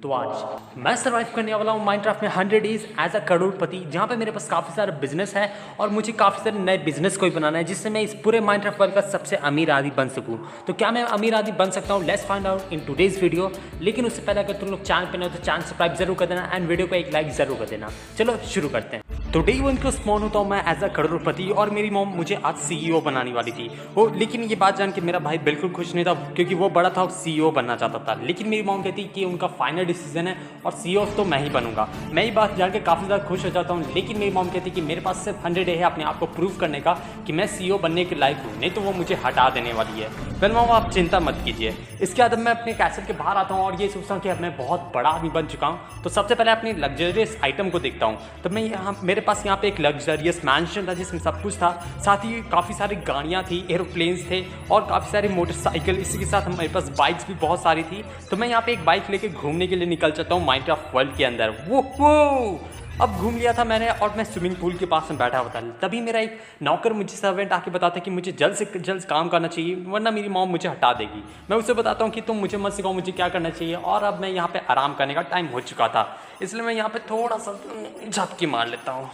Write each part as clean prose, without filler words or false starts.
तो आज मैं सर्वाइव करने वाला हूँ माइनक्राफ्ट में 100 डेज एज अ करोड़पति, जहाँ पे मेरे पास काफ़ी सारा बिजनेस है और मुझे काफ़ी सारे नए बिजनेस को ही बनाना है जिससे मैं इस पूरे माइनक्राफ्ट वर्ल्ड का सबसे अमीर आदमी बन सकूँ। तो क्या मैं अमीर आदमी बन सकता हूँ? Let's find out in today's video. लेकिन उससे पहले अगर तुम लोग चैनल पे नए हो तो चैनल सब्सक्राइब जरूर कर देना एंड वीडियो को एक लाइक जरूर कर देना। चलो शुरू करते हैं। तो डे वन को स्पॉन होता हूँ मैं एज अ करोड़पति और मेरी मॉम मुझे आज सीईओ बनाने वाली थी। वो लेकिन ये बात जान के मेरा भाई बिल्कुल खुश नहीं था क्योंकि वो बड़ा था, सीईओ बनना चाहता था। लेकिन मेरी मॉम कहती कि उनका फाइनल डिसीजन है और सीईओ तो मैं ही बनूंगा। मैं ये बात जान के काफ़ी ज़्यादा खुश हो जाता हूँ। लेकिन मेरी मॉम कहती कि मेरे पास सिर्फ 100 डे है अपने आप को प्रूव करने का कि मैं सीईओ बनने के लायक हूँ, नहीं तो वो मुझे हटा देने वाली है। वेल मॉम आप चिंता मत कीजिए। इसके बाद मैं अपने कैसल के बाहर आता हूँ और ये सोचता हूँ कि अब मैं बहुत बड़ा आदमी बन चुका हूँ। तो सबसे पहले अपनी लग्जरियस आइटम को देखता हूँ। तो मैं मेरे पास यहाँ पे एक लग्जरियस मैंशन था जिसमें सब कुछ था, साथ ही काफ़ी सारी गाड़ियाँ थी, एरोप्लेन्स थे और काफ़ी सारी मोटरसाइकिल। इसी के साथ हमारे पास बाइक्स भी बहुत सारी थी। तो मैं यहाँ पे एक बाइक लेके घूमने के लिए निकल जाता हूँ माइनक्राफ्ट वर्ल्ड के अंदर। वो अब घूम लिया था मैंने और मैं स्विमिंग पूल के पास में बैठा हुआ था। तभी मेरा एक नौकर मुझे सर्वेंट आके बताता है कि मुझे जल्द से जल्द काम करना चाहिए वरना मेरी मॉम मुझे हटा देगी। मैं उसे बताता हूँ कि तुम मुझे मत सिखाओ मुझे क्या करना चाहिए। और अब मैं यहाँ पे आराम करने का टाइम हो चुका था, इसलिए मैं यहाँ पे थोड़ा सा झपकी मार लेता हूँ।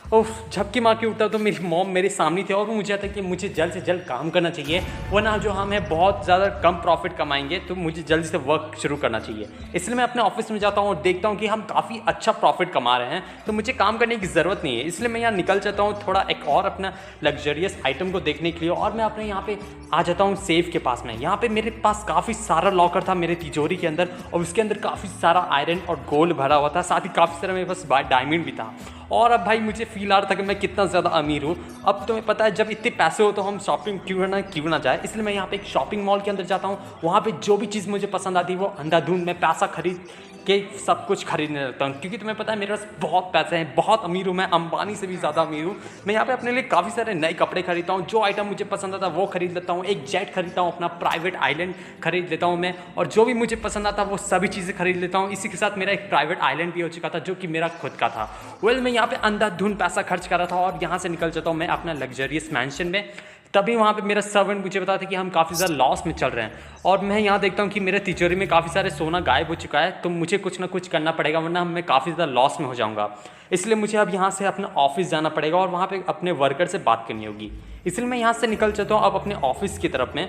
उफ, झपकी मार के उठा तो मेरी मॉम मेरे सामने थी और वो मुझे आता कि मुझे जल्द से जल्द काम करना चाहिए वरना जो हम है बहुत ज़्यादा कम प्रॉफिट कमाएंगे, तो मुझे जल्दी से वर्क शुरू करना चाहिए। इसलिए मैं अपने ऑफिस में जाता हूँ और देखता हूँ कि हम काफ़ी अच्छा प्रॉफिट कमा रहे हैं, तो मुझे काम करने की ज़रूरत नहीं है। इसलिए मैं यहाँ निकल जाता हूँ थोड़ा एक और अपना लग्जरियस आइटम को देखने के लिए और मैं अपने यहाँ पे आ जाता हूँ सेफ के पास में। यहाँ पे मेरे पास काफ़ी सारा लॉकर था मेरे तिजोरी के अंदर और उसके अंदर काफ़ी सारा आयरन और गोल्ड भरा हुआ था, साथ ही काफ़ी सारा मेरे पास डायमंड भी था। और अब भाई मुझे फील आ रहा था कि मैं कितना ज़्यादा अमीर हूँ। अब तुम्हें पता है जब इतने पैसे हो तो हम शॉपिंग क्यों ना जाए। इसलिए मैं यहाँ पे एक शॉपिंग मॉल के अंदर जाता हूँ। वहाँ पे जो भी चीज़ मुझे पसंद आती है वो अंधाधुंध मैं पैसा खरीद के सब कुछ खरीदने लगता हूँ, क्योंकि तुम्हें पता है मेरे पास बहुत पैसे हैं, बहुत अमीर हूँ मैं, अंबानी से भी ज़्यादा अमीर हूँ। मैं यहाँ पे अपने लिए काफ़ी सारे नए कपड़े खरीदता हूँ, जो आइटम मुझे पसंद आता है वो खरीद लेता हूँ। एक जेट खरीदता हूँ, अपना प्राइवेट आइलैंड खरीद लेता हूँ मैं, और जो भी मुझे पसंद आता है वो सभी चीज़ें खरीद लेता हूँ। इसी के साथ मेरा एक प्राइवेट आइलैंड भी हो चुका था जो कि मेरा खुद का था। मैं यहाँ पे अंधाधुंध पैसा खर्च कर रहा था और यहाँ से निकल जाता हूँ मैं अपना लग्जरियस मैंशन में। तभी वहाँ पे मेरा सर्वेंट मुझे बताते कि हम काफ़ी ज़्यादा लॉस में चल रहे हैं और मैं यहाँ देखता हूँ कि मेरे तिजोरी में काफ़ी सारे सोना गायब हो चुका है। तो मुझे कुछ ना कुछ करना पड़ेगा वरना मैं काफ़ी ज़्यादा लॉस में हो जाऊँगा। इसलिए मुझे अब यहाँ से अपना ऑफिस जाना पड़ेगा और वहाँ पे अपने वर्कर से बात करनी होगी। इसलिए मैं यहाँ से निकल जाता हूँ अब अपने ऑफिस की तरफ में।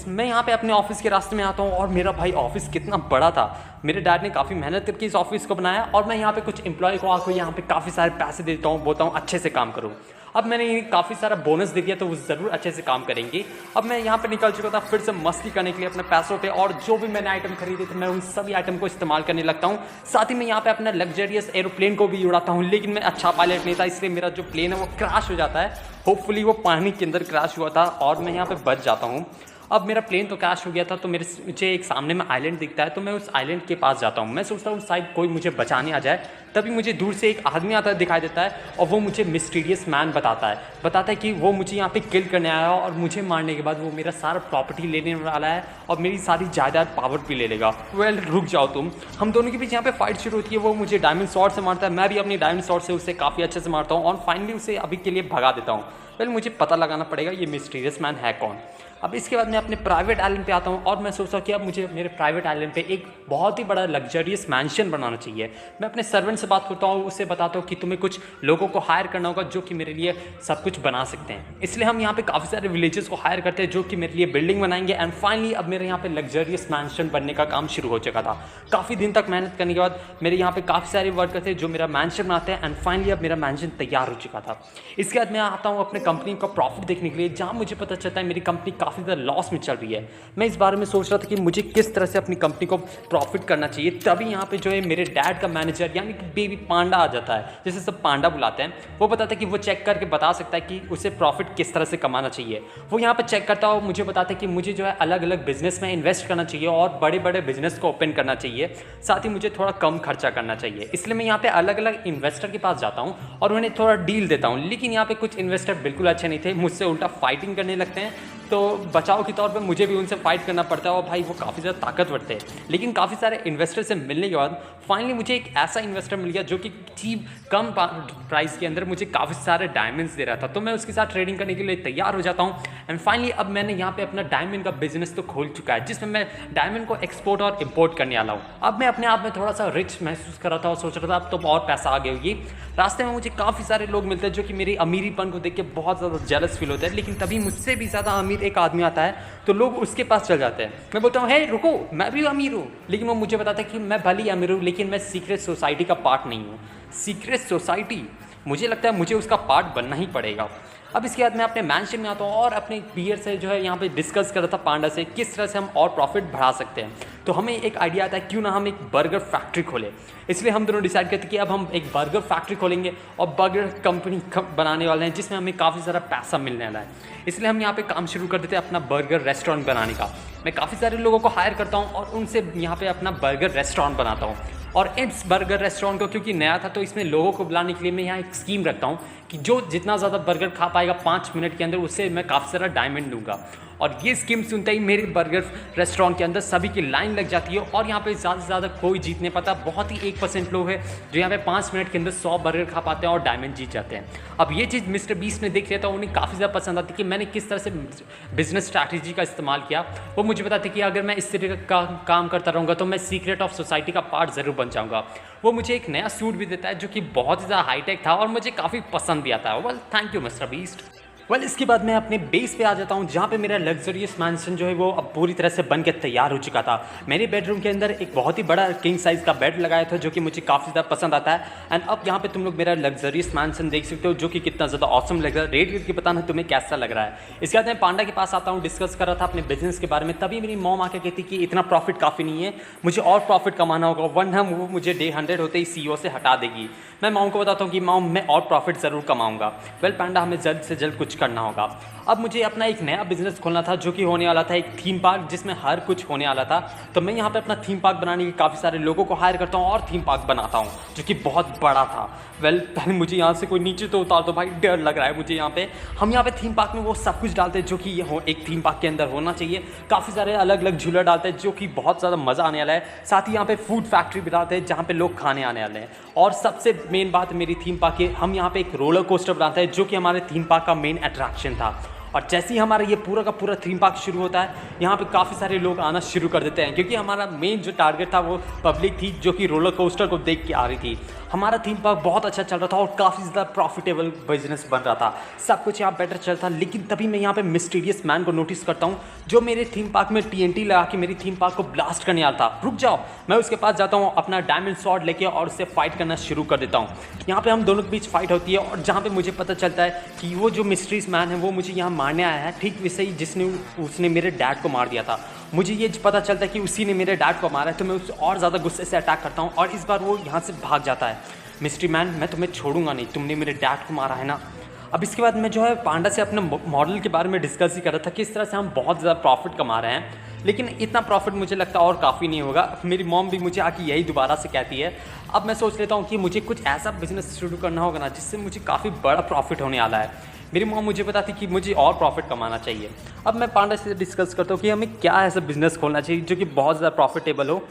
मैं यहाँ पे अपने ऑफिस के रास्ते में आता हूँ और मेरा भाई ऑफिस कितना बड़ा था। मेरे डैड ने काफ़ी मेहनत करके इस ऑफिस को बनाया और मैं यहाँ पे कुछ एम्प्लॉय को आकर यहाँ पे काफ़ी सारे पैसे देता हूँ, बोलता हूँ अच्छे से काम करूँ। अब मैंने इन्हें काफ़ी सारा बोनस दे दिया तो वो ज़रूर अच्छे से काम करेंगे। अब मैं यहाँ पे निकल चुका था फिर से मस्ती करने के लिए अपने पैसों पे, और जो भी मैंने आइटम खरीदे थे मैं उन सभी आइटम को इस्तेमाल करने लगता हूँ। साथ ही मैं यहाँ पे अपना लग्जरियस एरोप्लेन को भी उड़ाता हूँ, लेकिन मैं अच्छा पायलट नहीं था इसलिए मेरा जो प्लेन है वो क्रैश हो जाता है। होपफुली वो पानी के अंदर क्रैश हुआ था और मैं यहाँ पे बच जाता हूँ। अब मेरा प्लेन तो क्रैश हो गया था तो मुझे एक सामने में आइलैंड दिखता है, तो मैं उस आइलैंड के पास जाता हूँ। मैं सोचता हूँ शायद कोई मुझे बचाने आ जाए। तभी मुझे दूर से एक आदमी आता दिखाई देता है और वो मुझे मिस्टीरियस मैन बताता है कि वो मुझे यहाँ पे किल करने आया और मुझे मारने के बाद वो मेरा सारा प्रॉपर्टी लेने वाला है और मेरी सारी जायदाद पावर भी ले लेगा। रुक जाओ तुम। हम दोनों के बीच यहाँ पे फाइट शुरू होती है। वो मुझे डायमंड शॉट से मारता है, मैं भी अपनी डायमंड शॉट से उसे काफ़ी अच्छे से मारता हूँ और फाइनली उसे अभी के लिए भगा देता हूँ। मुझे पता लगाना पड़ेगा ये मिस्टीरियस मैन है कौन। अब इसके बाद मैं अपने प्राइवेट आइलैंड पे आता हूँ और मैं सोचता हूँ कि अब मुझे मेरे प्राइवेट आइलैंड पे एक बहुत ही बड़ा लग्जरियस मैंशन बनाना चाहिए। मैं अपने सर्वेंट से बात करता हूँ, उससे बताता हूँ कि तुम्हें कुछ लोगों को हायर करना होगा जो कि मेरे लिए सब कुछ बना सकते हैं। इसलिए हम यहाँ पे काफ़ी सारे विलेजेस को हायर करते हैं जो कि मेरे लिए बिल्डिंग बनाएंगे। एंड फाइनली अब मेरे यहाँ पे लग्जरियस मैंशन बनने का काम शुरू हो चुका था। काफ़ी दिन तक मेहनत करने के बाद मेरे यहाँ पे काफ़ी सारे वर्कर थे जो मेरा मैंशन बनाते हैं। एंड फाइनली अब मेरा मैंशन तैयार हो चुका था। इसके बाद मैं आता हूँ अपने कंपनी का प्रॉफिट देखने के लिए, जहाँ मुझे पता चलता है मेरी कंपनी काफ़ी ज़्यादा लॉस में चल रही है। मैं इस बारे में सोच रहा था कि मुझे किस तरह से अपनी कंपनी को प्रॉफिट करना चाहिए। तभी यहाँ पे जो है मेरे डैड का मैनेजर यानी कि बेबी पांडा आ जाता है, जिसे सब पांडा बुलाते हैं। वो बताता है कि वो चेक करके बता सकता है कि उसे प्रॉफिट किस तरह से कमाना चाहिए। वो यहाँ पे चेक करता है और मुझे बताता है कि मुझे जो है अलग अलग बिजनेस में इन्वेस्ट करना चाहिए और बड़े बड़े बिजनेस को ओपन करना चाहिए, साथ ही मुझे थोड़ा कम खर्चा करना चाहिए। इसलिए मैं यहाँ पे अलग अलग इन्वेस्टर के पास जाता हूँ और उन्हें थोड़ा डील देता हूँ। लेकिन यहाँ पे कुछ इन्वेस्टर बिल्कुल अच्छे नहीं थे, मुझसे उल्टा फाइटिंग करने लगते हैं। तो बचाव के तौर पे मुझे भी उनसे फाइट करना पड़ता है और भाई वो काफ़ी ज़्यादा ताकतवर थे। लेकिन काफ़ी सारे इन्वेस्टर से मिलने के बाद फाइनली मुझे एक ऐसा इन्वेस्टर मिल गया जो कि चीप कम प्राइस के अंदर मुझे काफ़ी सारे डायमंड्स दे रहा था। तो मैं उसके साथ ट्रेडिंग करने के लिए तैयार हो जाता हूँ। एंड फाइनली अब मैंने यहाँ पे अपना डायमंड का बिजनेस तो खोल चुका है, जिसमें मैं डायमंड को एक्सपोर्ट और इम्पोर्ट करने वाला हूँ। अब मैं अपने आप में थोड़ा सा रिच महसूस कर रहा था और सोच रहा था अब तो और पैसा आ गया होगी। रास्ते में मुझे काफ़ी सारे लोग मिलते हैं जो कि मेरी अमीरीपन को देख के बहुत ज़्यादा जेलस फील होता है। लेकिन तभी मुझसे भी ज़्यादा अमीर एक आदमी आता है तो लोग उसके पास चल जाते हैं। मैं बोलता हूँ, हे रुको, मैं भी अमीर हूँ। लेकिन वो मुझे बताता है कि मैं भले ही अमीर हूँ लेकिन मैं सीक्रेट सोसाइटी का पार्ट नहीं हूँ। सीक्रेट सोसाइटी, मुझे लगता है मुझे उसका पार्ट बनना ही पड़ेगा। अब इसके बाद मैं अपने मैंशन में आता हूँ और अपने पीयर से जो है यहाँ पे डिस्कस कर रहा था पांडा से किस तरह से हम और प्रॉफिट बढ़ा सकते हैं। तो हमें एक आइडिया आता है क्यों ना हम एक बर्गर फैक्ट्री खोलें। इसलिए हम दोनों डिसाइड करते हैं कि अब हम एक बर्गर फैक्ट्री खोलेंगे और बर्गर कंपनी बनाने वाले हैं जिसमें हमें काफ़ी सारा पैसा मिलने वाला है। इसलिए हम यहाँ पे काम शुरू कर देते हैं अपना बर्गर रेस्टोरेंट बनाने का। मैं काफ़ी सारे लोगों को हायर करता हूँ और उनसे यहाँ पे अपना बर्गर रेस्टोरेंट बनाता हूँ। और इस बर्गर रेस्टोरेंट को क्योंकि नया था तो इसमें लोगों को बुलाने के लिए मैं यहाँ एक स्कीम रखता हूँ कि जो जितना ज़्यादा बर्गर खा पाएगा 5 मिनट के अंदर उससे मैं काफ़ी सारा डायमंड दूंगा। और ये स्कीम सुनते ही मेरे बर्गर रेस्टोरेंट के अंदर सभी की लाइन लग जाती है और यहाँ पे ज़्यादा से ज़्यादा कोई जीत नहीं पाता। बहुत ही 1% लोग हैं जो यहाँ पे 5 मिनट के अंदर 100 बर्गर खा पाते हैं और डायमंड जीत जाते हैं। अब ये चीज़ मिस्टर बीस्ट ने देख लिया था, उन्हें काफ़ी ज़्यादा पसंद आती कि मैंने किस तरह से बिजनेस स्ट्रैटेजी का इस्तेमाल किया। वो मुझे बताते कि अगर मैं इस तरह का काम करता रहूँगा तो मैं सीक्रेट ऑफ सोसाइटी का पार्ट ज़रूर बन जाऊँगा। वो मुझे एक नया सूट भी देता है जो कि बहुत ही ज़्यादा हाईटेक था और मुझे काफ़ी पसंद भी आता है। Well thank you mister beast. इसके बाद मैं अपने बेस पे आ जाता हूँ जहाँ पे मेरा लग्जरियस मैंशन जो है वो अब पूरी तरह से बन के तैयार हो चुका था। मेरे बेडरूम के अंदर एक बहुत ही बड़ा किंग साइज़ का बेड लगाया था जो कि मुझे काफ़ी ज़्यादा पसंद आता है। एंड अब यहाँ पे तुम लोग मेरा लग्जरियस मैंशन देख सकते हो जो कि कितना ज़्यादा ऑसम लग रहा है। रेट करके बताना तुम्हें कैसा लग रहा है। इसके बाद मैं पांडा के पास आता हूँ, डिस्कस कर रहा था अपने बिजनेस के बारे में। तभी मेरी मॉम आके कहती कि इतना प्रॉफिट काफ़ी नहीं है, मुझे और प्रॉफिट कमाना होगा, वरना वो मुझे डे 100 होते ही CEO से हटा देगी। मैं मॉम को बताता हूँ कि मॉम मैं और प्रॉफिट ज़रूर कमाऊँगा। वेल पांडा, हमें जल्द से जल्द कुछ करना होगा। अब मुझे अपना एक नया बिजनेस खोलना था जो कि होने वाला था एक थीम पार्क जिसमें हर कुछ होने वाला था। तो मैं यहाँ पे अपना थीम पार्क बनाने के काफ़ी सारे लोगों को हायर करता हूँ और थीम पार्क बनाता हूँ जो कि बहुत बड़ा था। वेल पहले मुझे यहाँ से कोई नीचे तो उतार दो भाई, डर लग रहा है मुझे यहाँ पे। हम यहाँ पे थीम पार्क में वो सब कुछ डालते हैं जो कि एक थीम पार्क के अंदर होना चाहिए। काफ़ी सारे अलग अलग झूला डालते हैं जो कि बहुत ज़्यादा मज़ा आने वाला है। साथ ही यहाँ पे फूड फैक्ट्री भी डालते हैं जहाँ पे लोग खाने आने वाले हैं। और सबसे मेन बात मेरी थीम पार्क की, हम यहाँ पे एक रोलर कोस्टर बनाते हैं जो कि हमारे थीम पार्क का मेन अट्रैक्शन था। और जैसे ही हमारा ये पूरा का पूरा थीम पार्क शुरू होता है यहाँ पे काफ़ी सारे लोग आना शुरू कर देते हैं क्योंकि हमारा मेन जो टारगेट था वो पब्लिक थी जो कि रोलर कोस्टर को देख के आ रही थी। हमारा थीम पार्क बहुत अच्छा चल रहा था और काफ़ी ज़्यादा प्रॉफिटेबल बिजनेस बन रहा था, सब कुछ यहाँ बेटर चल था। लेकिन तभी मैं यहाँ पे मिस्टीरियस मैन को नोटिस करता हूँ जो मेरे थीम पार्क में TNT लगा के मेरी थीम पार्क को ब्लास्ट करने वाला था। रुक जाओ, मैं उसके पास जाता हूँ अपना डायमंड स्वॉर्ड लेके और उससे फाइट करना शुरू कर देता हूँ। यहाँ पे हम दोनों के बीच फाइट होती है और जहाँ पे मुझे पता चलता है कि वो जो मिस्ट्रीज मैन है वो मुझे यहाँ मारने आया है, ठीक वैसे ही उसने मेरे डैड को मार दिया था। मुझे ये पता चलता है कि उसी ने मेरे डैड को मारा है तो मैं उससे और ज़्यादा गुस्से से अटैक करता हूँ और इस बार वो यहाँ से भाग जाता है। मिस्ट्री मैन, मैं तुम्हें छोड़ूंगा नहीं, तुमने मेरे डैड को मारा है ना। अब इसके बाद मैं जो है पांडा से अपने मॉडल के बारे में डिस्कस ही कर रहा था कि इस तरह से हम बहुत ज़्यादा प्रॉफिट कमा रहे हैं, लेकिन इतना प्रॉफिट मुझे लगता है और काफ़ी नहीं होगा। मेरी मॉम भी मुझे आके यही दोबारा से कहती है। अब मैं सोच लेता हूँ कि मुझे कुछ ऐसा बिजनेस शुरू करना होगा ना जिससे मुझे काफ़ी बड़ा प्रॉफिट होने वाला है। मेरी मॉम मुझे बताती कि मुझे और प्रॉफिट कमाना चाहिए। अब मैं पांडा से डिस्कस करता हूँ कि हमें क्या ऐसा बिजनेस खोलना चाहिए जो कि बहुत ज़्यादा प्रॉफिटेबल हो।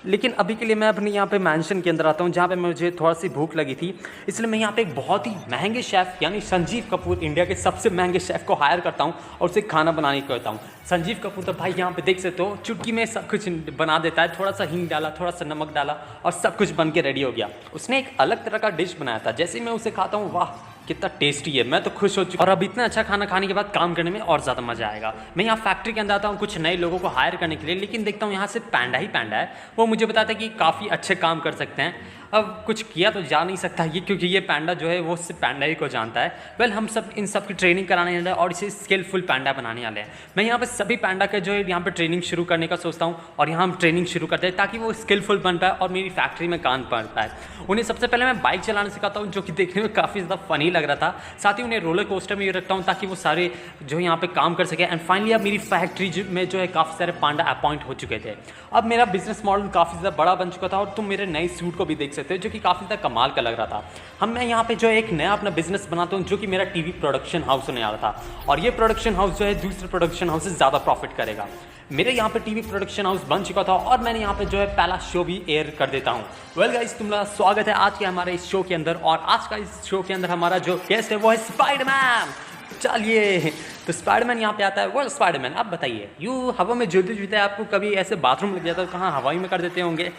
लेकिन अभी के लिए मैं अपने यहाँ पे मैंशन के अंदर आता हूँ जहाँ पे मुझे थोड़ा सी भूख लगी थी, इसलिए मैं यहाँ पे एक बहुत ही महंगे शेफ़ यानी संजीव कपूर, इंडिया के सबसे महंगे शेफ़ को हायर करता हूँ और उसे खाना बनाने को कहता हूँ। संजीव कपूर तो भाई यहाँ पे देख सकते हो चुटकी में सब कुछ बना देता है, थोड़ा सा हींग डाला, थोड़ा सा नमक डाला और सब कुछ बन के रेडी हो गया। उसने एक अलग तरह का डिश बनाया था, जैसे ही मैं उसे खाता हूँ वाह कितना टेस्टी है, मैं तो खुश हो चुका। और अब इतना अच्छा खाना खाने के बाद काम करने में और ज़्यादा मज़ा आएगा। मैं यहाँ फैक्ट्री के अंदर आता हूँ कुछ नए लोगों को हायर करने के लिए, लेकिन देखता हूँ यहाँ से पैंडा ही पैंडा है। वो मुझे बताता है कि काफ़ी अच्छे काम कर सकते हैं। अब कुछ किया तो जा नहीं सकता ये, क्योंकि ये पैंडा जो है वो सिर्फ पैंडा ही को जानता है। वेल हम सब इन सब की ट्रेनिंग कराने वाले हैं और इसे स्किलफुल पैंडा बनाने वाले हैं। मैं यहाँ पे सभी पैंडा का जो है यहाँ पे ट्रेनिंग शुरू करने का सोचता हूँ और यहाँ हम ट्रेनिंग शुरू करते हैं ताकि वो स्किलफुल बन पाए और मेरी फैक्ट्री में काम कर पाए। उन्हें सबसे पहले मैं बाइक चलाना सिखाता हूँ जो कि देखने में काफ़ी ज़्यादा फनी लग रहा था। साथ ही उन्हें रोलर कोस्टर में ये रखता हूँ ताकि वो सारे जो यहाँ पे काम कर सके। एंड फाइनली अब मेरी फैक्ट्री में जो है काफ़ी सारे पांडा अपॉइंट हो चुके थे। अब मेरा बिजनेस मॉडल काफ़ी ज़्यादा बड़ा बन चुका था और तुम मेरे नए सूट को भी देख सकते सकते हो, जो कि काफ़ी ज़्यादा कमाल का लग रहा था। मैं यहाँ पे जो है एक नया अपना बिजनेस बनाता हूँ, जो कि मेरा टीवी प्रोडक्शन हाउस होने वाला था। और ये प्रोडक्शन हाउस जो है दूसरे प्रोडक्शन हाउस से ज़्यादा प्रॉफिट करेगा। मेरे यहाँ पे टीवी प्रोडक्शन हाउस बन चुका था और मैंने यहाँ पे जो है पहला शो भी एयर कर देता हूँ। वेल गाइस, तुम लोग स्वागत है आज के हमारे इस शो के अंदर। और आज का इस शो के अंदर हमारा जो गेस्ट है वो है स्पाइडरमैन। चलिए, तो स्पाइडरमैन यहाँ पे आता है। वो स्पाइडरमैन, आप बताइए, यूँ हवा में झूलते झूलते आपको कभी ऐसे बाथरूम लग जाता है, कहाँ हवाई में कर देते होंगे?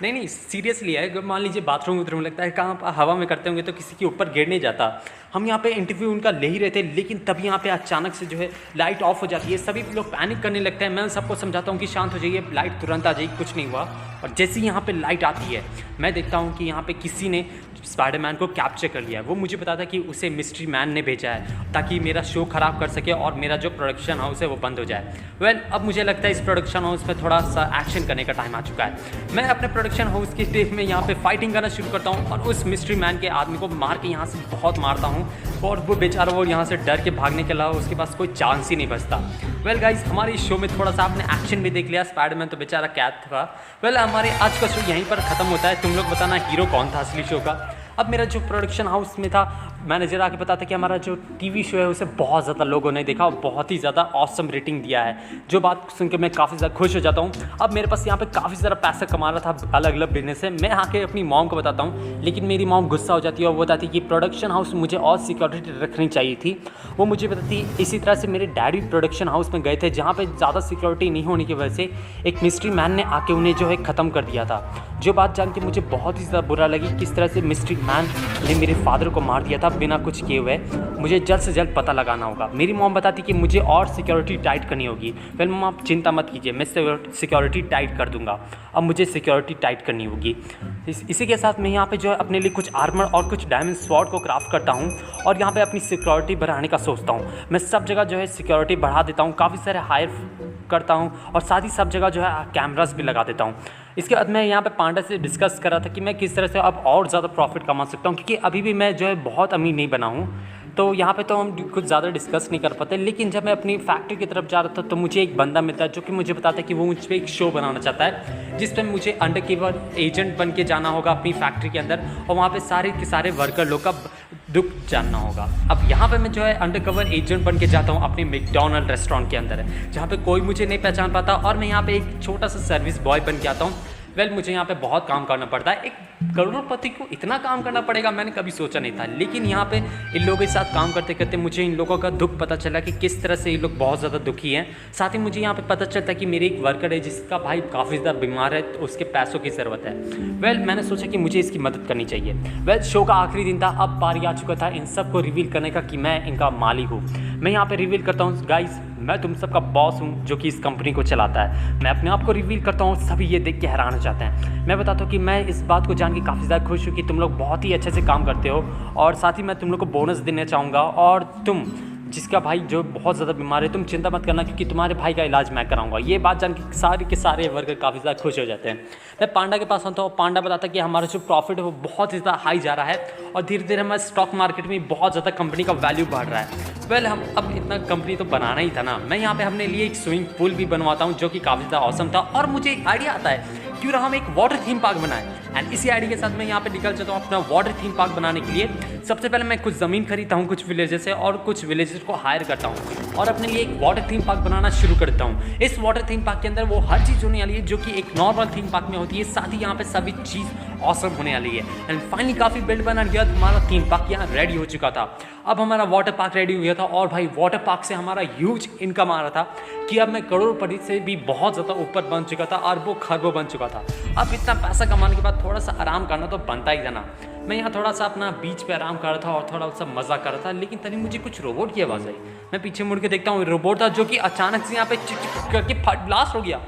नहीं, सीरियसली है, मान लीजिए बाथरूम उथरूम लगता है, कहाँ हवा में करते होंगे तो किसी के ऊपर गिर नहीं जाता। हम यहाँ पे इंटरव्यू उनका ले ही रहे थे, लेकिन तभी यहाँ पे अचानक से जो है लाइट ऑफ हो जाती है। सभी लोग पैनिक करने लगते हैं। मैं सबको समझाता हूँ कि शांत हो जाइए, लाइट तुरंत आ जाएगी, कुछ नहीं हुआ। और जैसे ही यहाँ पे लाइट आती है, मैं देखता हूँ कि यहाँ पे किसी ने स्पाइडरमैन को कैप्चर कर लिया है। वो मुझे बताता कि उसे मिस्ट्री मैन ने भेजा है ताकि मेरा शो ख़राब कर सके और मेरा जो प्रोडक्शन हाउस है वो बंद हो जाए। वेल, अब मुझे लगता है इस प्रोडक्शन हाउस में थोड़ा सा एक्शन करने का टाइम आ चुका है। मैं अपने प्रोडक्शन हाउस की टीम में यहाँ पे फाइटिंग करना शुरू करता हूँ और उस मिस्ट्री मैन के आदमी को मार के यहाँ से बहुत मारता हूँ। और वो बेचारा वो यहाँ से डर के भागने के अलावा उसके पास कोई चांस ही नहीं बचता। वेल गाइस, हमारे इस शो में थोड़ा सा आपने एक्शन भी देख लिया। स्पाइडरमैन तो बेचारा कैद था। वेल, हमारे आज का शो यहीं पर ख़त्म होता है। तुम लोग बताना हीरो कौन था असली शो का। अब मेरा जो प्रोडक्शन हाउस में था, मैनेजर आके बताता कि हमारा जो टीवी शो है उसे बहुत ज़्यादा लोगों ने देखा और बहुत ही ज़्यादा ऑसम रेटिंग दिया है। जो बात सुन के मैं काफ़ी ज़्यादा खुश हो जाता हूँ। अब मेरे पास यहाँ पे काफ़ी ज़्यादा पैसा कमा रहा था अलग अलग बिजनेस से। मैं आके अपनी मॉम को बताता हूँ, लेकिन मेरी मॉम गुस्सा हो जाती है और वो बताती है कि प्रोडक्शन हाउस मुझे और सिक्योरिटी रखनी चाहिए थी। वो मुझे बताती इसी तरह से मेरे डैडी प्रोडक्शन हाउस में गए थे, जहाँ पर ज़्यादा सिक्योरिटी नहीं होने की वजह से एक मिस्ट्री मैन ने आके उन्हें जो है ख़त्म कर दिया था। जो बात जान के मुझे बहुत ही ज़्यादा बुरा लगी, किस तरह से मिस्ट्री मैन ने मेरे फादर को मार दिया था बिना कुछ किए हुए। मुझे जल्द से जल्द पता लगाना होगा। मेरी मॉम बताती कि मुझे और सिक्योरिटी टाइट करनी होगी। फिर मॉम, आप चिंता मत कीजिए, मैं सिक्योरिटी टाइट कर दूंगा। अब मुझे सिक्योरिटी टाइट करनी होगी। इसी के साथ मैं यहाँ पे जो है अपने लिए कुछ आर्मर और कुछ डायमंड स्वॉर्ड को क्राफ्ट करता हूँ और यहाँ पे अपनी सिक्योरिटी बढ़ाने का सोचता हूँ। मैं सब जगह जो है सिक्योरिटी बढ़ा देता हूँ, काफ़ी सारे हायर करता हूँ और साथ ही सब जगह जो है कैमरास भी लगा देता हूँ। इसके बाद मैं यहाँ पे पांडा से डिस्कस कर रहा था कि मैं किस तरह से अब और ज़्यादा प्रॉफिट कमा सकता हूँ, क्योंकि अभी भी मैं जो है बहुत अमीर नहीं बना हूँ। तो यहाँ पे तो हम कुछ ज़्यादा डिस्कस नहीं कर पाते। लेकिन जब मैं अपनी फैक्ट्री की तरफ जा रहा था तो मुझे एक बंदा मिलता है जो कि मुझे बताता है कि वो मुझ पर एक शो बनाना चाहता है, जिस पर मुझे अंडरकवर एजेंट बन के जाना होगा अपनी फैक्ट्री के अंदर और वहाँ पे सारे के सारे वर्कर लोग का दुख जानना होगा। अब यहाँ पे मैं जो है अंडरकवर एजेंट बन के जाता हूँ अपने मैकडॉनल्ड रेस्टोरेंट के अंदर, जहाँ पे कोई मुझे नहीं पहचान पाता और मैं यहाँ पे एक छोटा सा सर्विस बॉय बन के आता हूँ। वेल, मुझे यहाँ पे बहुत काम करना पड़ता है। एक करोड़पति को इतना काम करना पड़ेगा मैंने कभी सोचा नहीं था। लेकिन यहाँ पे इन लोगों के साथ काम करते करते मुझे इन लोगों का दुख पता चला कि किस तरह से ये लोग बहुत ज़्यादा दुखी हैं। साथ ही मुझे यहाँ पे पता चलता है कि मेरे एक वर्कर है जिसका भाई काफ़ी ज़्यादा बीमार है, तो उसके पैसों की ज़रूरत है। वेल, मैंने सोचा कि मुझे इसकी मदद करनी चाहिए। वेल, शो का आखिरी दिन था, अब बारी आ चुका था इन सबको रिवील करने का कि मैं इनका मालिक हूँ। मैं यहाँ पे रिवील करता हूँ, गाइस मैं तुम सबका बॉस हूँ जो कि इस कंपनी को चलाता है। मैं अपने आप को रिवील करता हूँ, सभी ये देख के हैरान हो जाते हैं। मैं बताता हूँ कि मैं इस बात को जान के काफ़ी ज़्यादा खुश हूँ कि तुम लोग बहुत ही अच्छे से काम करते हो और साथ ही मैं तुम लोग को बोनस देना चाहूँगा। और तुम जिसका भाई जो बहुत ज़्यादा बीमार है, तुम चिंता मत करना क्योंकि तुम्हारे भाई का इलाज मैं कराऊंगा। ये बात जान के सारे के सारे वर्कर काफ़ी ज़्यादा खुश हो जाते हैं। मैं पांडा के पास आता हूँ। पांडा बताता है कि हमारा जो प्रॉफिट है वो बहुत ही ज़्यादा हाई जा रहा है और धीरे धीरे हमारे स्टॉक मार्केट में बहुत ज़्यादा कंपनी का वैल्यू बढ़ रहा है। वेल, हम अब इतना कंपनी तो बनाना ही था ना। मैं यहाँ पे अपने लिए एक स्विमिंग पूल भी बनवाता हूँ जो कि काफ़ी ज़्यादा ऑसम था और मुझे एक आइडिया आता है क्यों ना हम एक वाटर थीम पार्क बनाएं। एंड इसी आइडिया के साथ मैं यहाँ पे निकल जाता हूँ अपना वाटर थीम पार्क बनाने के लिए। सबसे पहले मैं कुछ ज़मीन खरीदता हूँ कुछ विलेजर से और कुछ विलेजर को हायर करता हूँ और अपने लिए एक वाटर थीम पार्क बनाना शुरू करता हूँ। इस वाटर थीम पार्क के अंदर वो हर चीज़ होने वाली है जो कि एक नॉर्मल थीम पार्क में होती है। साथ ही यहाँ पे सभी चीज़ ऑसम होने वाली है। एंड फाइनली काफ़ी बिल्ड बना गया, हमारा थीम पार्क यहाँ रेडी हो चुका था। अब हमारा वाटर पार्क रेडी हो गया था और भाई वाटर पार्क से हमारा ह्यूज इनकम आ रहा था कि अब मैं करोड़पति से भी बहुत ज़्यादा ऊपर बन चुका था, अरबों खरबों बन चुका था। अब इतना पैसा कमाने के बाद थोड़ा सा आराम करना तो बनता ही था ना। मैं यहाँ थोड़ा सा अपना बीच पे आराम कर रहा था और थोड़ा सा मज़ा कर रहा था, लेकिन तभी मुझे कुछ रोबोट की आवाज़ आई। मैं पीछे मुड़ के देखता हूँ, रोबोट था जो कि अचानक से यहाँ पे चिक चिक करके फट ब्लास्ट हो गया।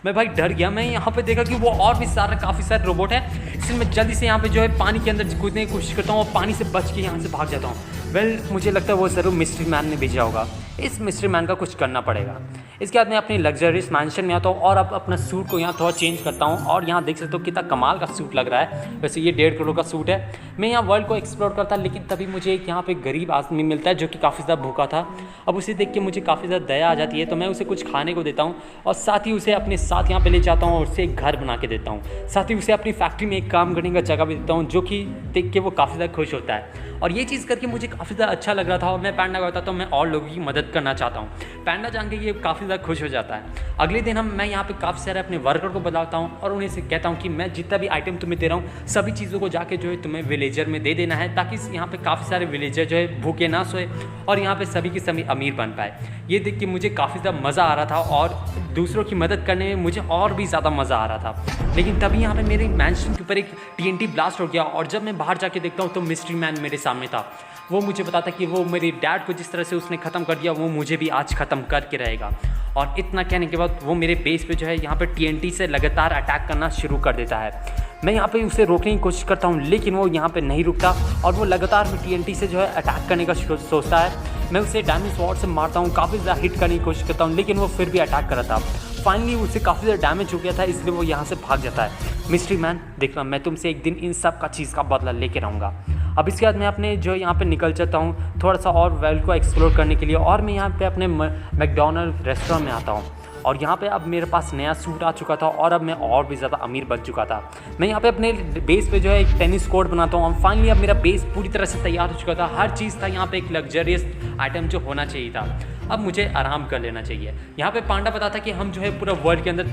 मैं भाई डर गया। मैं यहाँ पे देखा कि वो और भी काफ़ी सारे रोबोट हैं, इसलिए मैं जल्दी से यहाँ पे जो है पानी के अंदर कूदने की कोशिश करता हूँ और पानी से बच के यहाँ से भाग जाता हूँ। वेल, मुझे लगता है वो ज़रूर मिस्ट्री मैन ने भेजा होगा। इस मिस्ट्री मैन का कुछ करना पड़ेगा। इसके बाद मैं अपनी लग्जरियस मैंशन में आता हूँ और अब अपना सूट को यहाँ थोड़ा चेंज करता हूँ और यहाँ देख सकते हो कितना कमाल का सूट लग रहा है। वैसे ये 1.5 करोड़ का सूट है। मैं यहाँ वर्ल्ड को एक्सप्लोर करता, लेकिन तभी मुझे एक यहाँ पे गरीब आदमी मिलता है जो कि काफ़ी ज़्यादा भूखा था। अब उसे देख के मुझे काफ़ी ज़्यादा दया आ जाती है, तो मैं उसे कुछ खाने को देता हूँ और साथ ही उसे अपने साथ यहाँ पे ले जाता हूँ और उसे एक घर बना के देता हूँ। साथ ही उसे अपनी फैक्ट्री में एक काम करने का जगह भी देता हूँ, जो कि देख के वो काफ़ी ज़्यादा खुश होता है। और ये चीज़ करके मुझे काफ़ी ज़्यादा अच्छा लग रहा था और मैं पैंडा को बताता हूँ मैं और लोगों की मदद करना चाहता हूँ। पैंडा जान के ये काफ़ी ज़्यादा खुश हो जाता है। अगले दिन मैं यहाँ पे काफ़ी सारे अपने वर्कर को बताता हूँ और उन्हें से कहता हूँ कि मैं जितना भी आइटम तुम्हें दे रहा हूँ सभी चीज़ों को जाके जो है तुम्हें विलेजर में दे देना है, ताकि यहाँ पे काफ़ी सारे विलेजर जो है भूखे ना सोए और यहाँ पे सभी के सभी अमीर बन पाए। ये देख के मुझे काफ़ी ज़्यादा मज़ा आ रहा था और दूसरों की मदद करने में मुझे और भी ज़्यादा मज़ा आ रहा था। लेकिन तभी यहाँ पे मेरे मैंशन के ऊपर एक TNT ब्लास्ट हो गया और जब मैं बाहर जाके देखता हूँ तो मिस्ट्री मैन मेरे सामने था। वो मुझे बताता कि वो मेरे डैड को जिस तरह से उसने ख़त्म कर दिया वो मुझे भी आज ख़त्म करके रहेगा। और इतना कहने के बाद वो मेरे बेस पे जो है यहाँ पे TNT से लगातार अटैक करना शुरू कर देता है। मैं यहाँ पे उसे रोकने की कोशिश करता हूँ, लेकिन वो यहाँ पे नहीं रुकता और वो लगातार TNT से जो है अटैक करने का सोचता है। मैं उसे डायमंड स्वॉर्ड से मारता हूँ, काफ़ी ज़्यादा हिट करने की कोशिश करता हूँ, लेकिन वो फिर भी अटैक कर रहा था। फाइनली उसे काफ़ी ज़्यादा डैमेज हो गया था, इसलिए वो यहाँ से भाग जाता है। मिस्ट्री मैन देखना, मैं तुमसे एक दिन इन सब का चीज़ का बदला लेके रहूँगा। अब इसके बाद मैं अपने जो यहाँ पे निकल जाता हूँ थोड़ा सा और वर्ल्ड को एक्सप्लोर करने के लिए, और मैं यहाँ पे अपने मैकडोनल्ड रेस्टोरेंट में आता हूँ। और यहाँ पे अब मेरे पास नया सूट आ चुका था और अब मैं और भी ज़्यादा अमीर बन चुका था। मैं यहाँ पे अपने बेस पे जो है एक टेनिस कोर्ट बनाता हूँ और फाइनली अब मेरा बेस पूरी तरह से तैयार हो चुका था। हर चीज़ था यहाँ पे, एक लग्जरियस आइटम जो होना चाहिए था। अब मुझे आराम कर लेना चाहिए। यहाँ पे पांडा बताता कि हम जो है पूरा वर्ल्ड के अंदर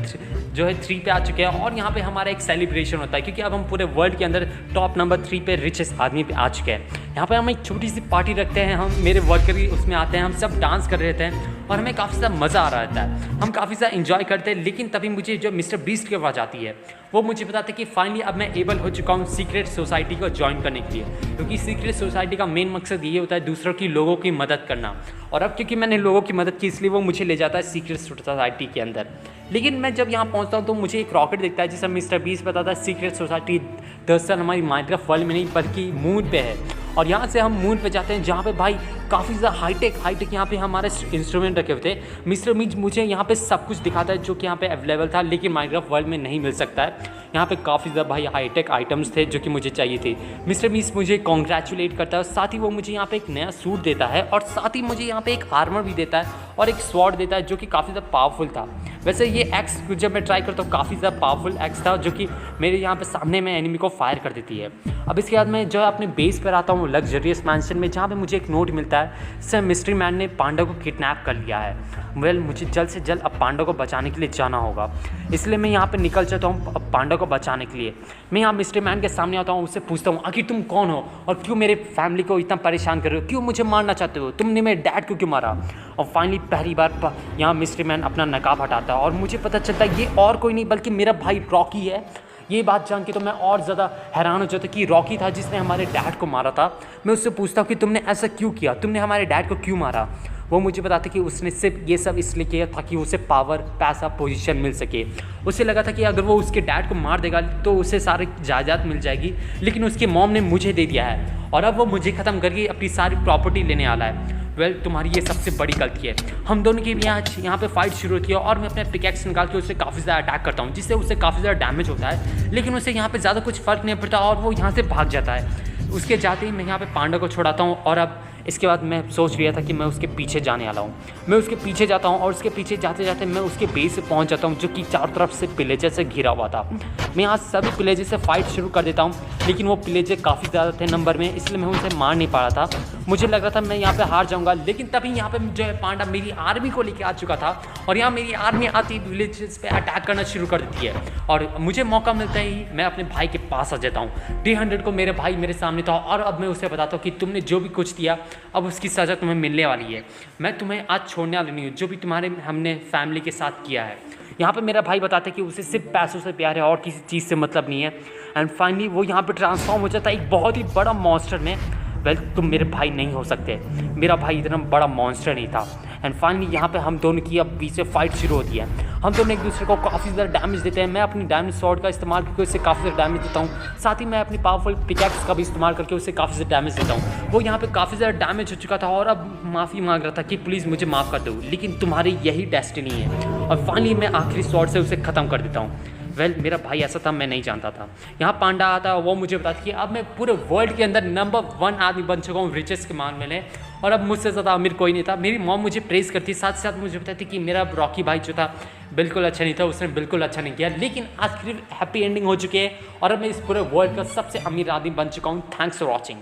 जो है 3 पे आ चुके हैं और यहाँ पे हमारा एक सेलिब्रेशन होता है, क्योंकि अब हम पूरे वर्ल्ड के अंदर टॉप नंबर 3 पे रिचेस्ट आदमी पे आ चुके हैं। यहाँ पे हम एक छोटी सी पार्टी रखते हैं, हम मेरे वर्कर भी उसमें आते हैं, हम सब डांस कर रहे थे और हमें काफ़ी ज़्यादा मज़ा आ रहा रहता है, हम काफ़ी ज़्यादा इन्जॉय करते हैं। लेकिन तभी मुझे जो मिस्टर बीस्ट की आवाज़ आती है, वो मुझे बताते कि फाइनली अब मैं एबल हो चुका हूँ सीक्रेट सोसाइटी को ज्वाइन करने के लिए, क्योंकि सीक्रेट सोसाइटी का मेन मकसद ये होता है दूसरों की लोगों की मदद करना। और अब क्योंकि मैंने लोगों की मदद की, इसलिए वो मुझे ले जाता है सीक्रेट सोसाइटी के अंदर। लेकिन मैं जब यहाँ पहुँचता हूँ तो मुझे एक रॉकेट दिखता है, जिसे मिस्टर बीस्ट बताता है सीक्रेट सोसाइटी दरअसल हमारी माइनक्राफ्ट वर्ल्ड में नहीं बल्कि मून पे है। और यहाँ से हम मून पे जाते हैं, जहाँ पे भाई काफ़ी ज़्यादा हाईटेक यहाँ पे हमारे इंस्ट्रूमेंट रखे हुए थे। मिस्टर बीस्ट मुझे यहाँ पे सब कुछ दिखाता है जो कि यहाँ पे अवेलेबल था, लेकिन माइनक्राफ्ट वर्ल्ड में नहीं मिल सकता है। यहाँ पे काफ़ी ज़्यादा भाई हाईटेक आइटम्स थे जो कि मुझे चाहिए थे। मिस्टर बीस्ट मुझे कॉन्ग्रेचुलेट करता है, साथ ही वो मुझे यहाँ पे एक नया सूट देता है और साथ ही मुझे यहाँ पे एक आर्मर भी देता है और एक स्वॉर्ड देता है जो कि काफ़ी ज़्यादा पावरफुल था। वैसे ये एक्स जब मैं ट्राई करता हूँ काफ़ी ज़्यादा पावरफुल एक्स था, जो कि मेरे यहाँ पे सामने में एनिमी को फायर कर देती है। अब इसके बाद मैं जो है अपने बेस पर आता हूँ लग्जरियस मैंशन में, जहाँ पे मुझे एक नोट मिलता है, सर मिस्ट्री मैन ने पांडा को किडनैप कर लिया है। मुझे जल्द से जल्द अब पांडा को बचाने के लिए जाना होगा, इसलिए मैं यहाँ पे निकल जाता हूँ अब पांडा को बचाने के लिए। मैं यहाँ मिस्ट्री मैन के सामने आता हूँ, उससे पूछता हूँ आखिर तुम कौन हो और क्यों मेरे फैमिली को इतना परेशान कर रहे हो, क्यों मुझे मारना चाहते हो, तुमने मेरे डैड को क्यों मारा। और फाइनली पहली बार यहाँ मिस्ट्री मैन अपना नकाब हटाता है और मुझे पता चलता है ये और कोई नहीं बल्कि मेरा भाई रॉकी है। ये बात जान के तो मैं और ज़्यादा हैरान हो जाता कि रॉकी था जिसने हमारे डैड को मारा था। मैं उससे पूछता हूँ कि तुमने ऐसा क्यों किया, तुमने हमारे डैड को क्यों मारा। वो मुझे बताते कि उसने सिर्फ ये सब इसलिए किया ताकि उसे पावर, पैसा, पोजीशन मिल सके। उसे लगा था कि अगर वो उसके डैड को मार देगा तो उसे सारी जायदाद मिल जाएगी, लेकिन उसकी मॉम ने मुझे दे दिया है और अब वो मुझे ख़त्म करके अपनी सारी प्रॉपर्टी लेने वाला है। तुम्हारी ये सबसे बड़ी गलती है। हम दोनों की भी यहाँ पे फाइट शुरू होती है और मैं अपने पिकैक्स निकाल के उसे काफ़ी ज़्यादा अटैक करता हूँ, जिससे उसे काफ़ी ज़्यादा डैमेज होता है, लेकिन उसे यहाँ पे ज़्यादा कुछ फ़र्क नहीं पड़ता और वो यहाँ से भाग जाता है। उसके जाते ही मैं यहाँ पे पांडा को छुड़ाता हूँ और अब इसके बाद मैं सोच लिया था कि मैं उसके पीछे जाने वाला हूँ। मैं उसके पीछे जाता हूँ और उसके पीछे जाते जाते मैं उसके बेस से पहुँच जाता हूँ, जो कि चारों तरफ से पिलेजर से घिरा हुआ था। मैं यहाँ सभी पिलेजर से फाइट शुरू कर देता हूँ, लेकिन वो पिलेजर काफ़ी ज़्यादा थे नंबर में, इसलिए मैं उनसे मार नहीं पा रहा था। मुझे लग रहा था मैं यहाँ पे हार जाऊँगा, लेकिन तभी यहाँ पे जो है पांडा मेरी आर्मी को लेके आ चुका था और यहाँ मेरी आर्मी आती विलेजेस पे अटैक करना शुरू कर देती है और मुझे मौका मिलता ही मैं अपने भाई के पास आ जाता हूँ। D100 को मेरे भाई मेरे सामने था और अब मैं उसे बताता हूँ कि तुमने जो भी कुछ दिया अब उसकी सज़ा तुम्हें मिलने वाली है। मैं तुम्हें आज छोड़ने वाली नहीं हूँ, जो भी तुम्हारे हमने फैमिली के साथ किया है। यहाँ पे मेरा भाई बताता है कि उसे सिर्फ पैसों से प्यार है और किसी चीज़ से मतलब नहीं है। एंड फाइनली वो यहाँ पे ट्रांसफॉर्म हो जाता है एक बहुत ही बड़ा मॉन्स्टर में। तुम मेरे भाई नहीं हो सकते, मेरा भाई इतना बड़ा मॉन्स्टर नहीं था। एंड फाइनली यहाँ पे हम दोनों की अब बीच में फाइट शुरू होती है। हम दोनों एक दूसरे को काफ़ी ज़्यादा डैमेज देते हैं। मैं अपनी डायमंड स्वॉर्ड का इस्तेमाल करके उससे काफ़ी ज़्यादा डैमेज देता हूँ, साथ ही मैं अपनी पावरफुल पिकैक्स का भी इस्तेमाल करके उससे काफ़ी ज़्यादा डैमेज देता हूँ। वो यहाँ पे काफ़ी ज़्यादा डैमेज हो चुका था और अब माफ़ी मांग रहा था कि प्लीज़ मुझे माफ़ कर दो, लेकिन तुम्हारी यही डेस्टिनी है। और फाइनली मैं आखिरी स्वॉर्ड से उसे ख़त्म कर देता हूँ। मेरा भाई ऐसा था, मैं नहीं जानता था। यहाँ पांडा आता है, वो मुझे बताती कि अब मैं पूरे वर्ल्ड के अंदर नंबर 1 आदमी बन चुका हूँ रिचेस्ट के मामले में, और अब मुझसे ज़्यादा अमीर कोई नहीं था। मेरी मॉम मुझे प्रेज़ करती, साथ साथ मुझे बताती कि मेरा रॉकी भाई जो था बिल्कुल अच्छा नहीं था, उसने बिल्कुल अच्छा नहीं किया, लेकिन आखिर हैप्पी एंडिंग हो चुकी है और अब मैं इस पूरे वर्ल्ड का सबसे अमीर आदमी बन चुका हूँ। Thanks for watching.